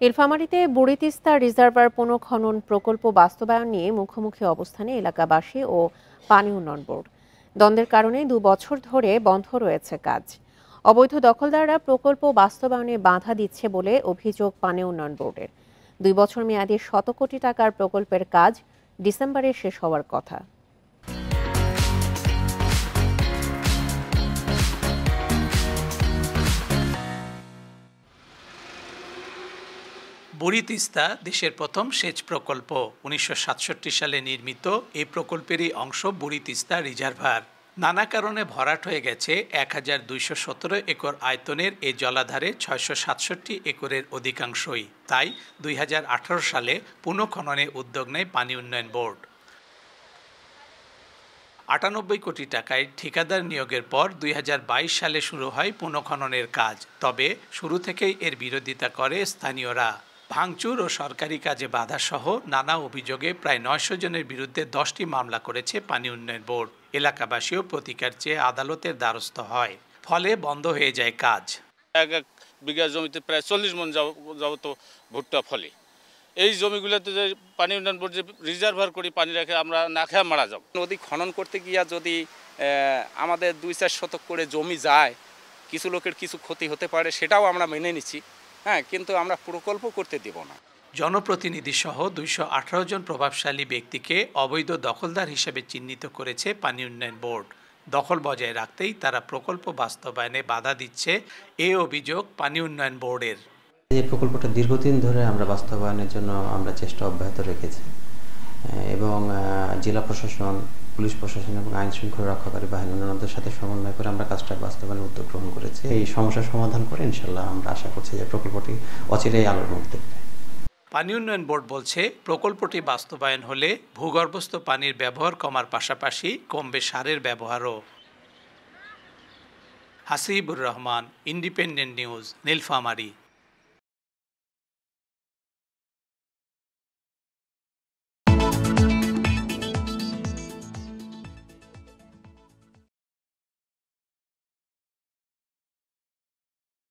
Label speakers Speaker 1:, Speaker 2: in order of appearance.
Speaker 1: নীলফামারীতে বুড়ি তিস্তা রিজার্ভার পুনঃখনন প্রকল্প বাস্তবায়ন নিয়ে মুখোমুখি অবস্থানে এলাকাবাসী ও পানি উন্নয়ন বোর্ড। দ্বন্দ্বের কারণে ২ বছর ধরে বন্ধ রয়েছে কাজ। অবৈধ দখলদাররা প্রকল্প বাস্তবায়নে বাধা দিচ্ছে বলে অভিযোগ পানি উন্নয়ন বোর্ডের। ২ বছর মেয়াদী শত কোটি টাকার প্রকল্পের কাজ ডিসেম্বরে শেষ হওয়ার কথা।
Speaker 2: বুড়ি তিস্তা দেশের প্রথম সেচ প্রকল্প। ১৯৬৭ সালে নির্মিত এই প্রকল্পেরই অংশ বুড়ি তিস্তা রিজার্ভার। নানা কারণে ভরাট হয়ে গেছে ১,২১৭ একর আয়তনের এই জলাধারে ৬৬৭ একরের অধিকাংশই। তাই ২০১৮ সালে পুনঃখননে উদ্যোগ নেয় পানি উন্নয়ন বোর্ড। ৯৮ কোটি টাকায় ঠিকাদার নিয়োগের পর ২০২২ সালে শুরু হয় পুনঃখননের কাজ। তবে শুরু থেকেই এর বিরোধিতা করে স্থানীয়রা। ভাঙচুর ও সরকারি কাজে বাধাসহ নানা অভিযোগে প্রায় ৯০০ জনের বিরুদ্ধে ১০টি মামলা করেছে পানি উন্নয়ন বোর্ড। এলাকাবাসীও প্রতিকার চেয়ে আদালতের দ্বারস্থ হয়। ফলে বন্ধ হয়ে যায় কাজ।
Speaker 3: এক বিঘা জমিতে প্রায় ৪০ মণ যাবত ভুট্টা ফলে। এই জমিগুলোতে যে পানি উন্নয়ন বোর্ড যে রিজার্ভার করে পানি রাখে, আমরা না খেয়ে মারা যাব।
Speaker 4: নদী খনন করতে গিয়া যদি আমাদের ২-৪ শতক করে জমি যায়, কিছু লোকের কিছু ক্ষতি হতে পারে, সেটাও আমরা মেনে নিচ্ছি। হ্যাঁ, কিন্তু আমরা প্রকল্প করতে দেব না।
Speaker 2: জনপ্রতিনিধি সহ ২১৮ জন প্রভাবশালী ব্যক্তিকে অবৈধ দখলদার হিসেবে চিহ্নিত করেছে পানি উন্নয়ন বোর্ড। দখল বজায় রাখতেই তারা প্রকল্প বাস্তবায়নে বাধা দিচ্ছে, এই অভিযোগ পানি উন্নয়ন বোর্ডের।
Speaker 5: এই প্রকল্পটা দীর্ঘদিন ধরে আমরা বাস্তবায়নের জন্য আমরা চেষ্টা অব্যাহত রেখেছি এবং জেলা প্রশাসন, পুলিশ প্রশাসন এবং আইন শৃঙ্খলা রক্ষাকারী বাহিনীর সাথে সমন্বয় করে আমরা কাজটা বাস্তবায়নের উদ্যোগ গ্রহণ করেছি। এই সমস্যার সমাধান করে ইনশাল্লাহ আমরা আশা করছি যে প্রকল্পটি অচিরেই আলোর মুখ দেখবে।
Speaker 2: পানি উন্নয়ন বোর্ড বলছে, প্রকল্পটি বাস্তবায়ন হলে ভূগর্ভস্থ পানির ব্যবহার কমার পাশাপাশি কমবে সারের ব্যবহারও। Hasibur Rahman, independent news, Nilphamari.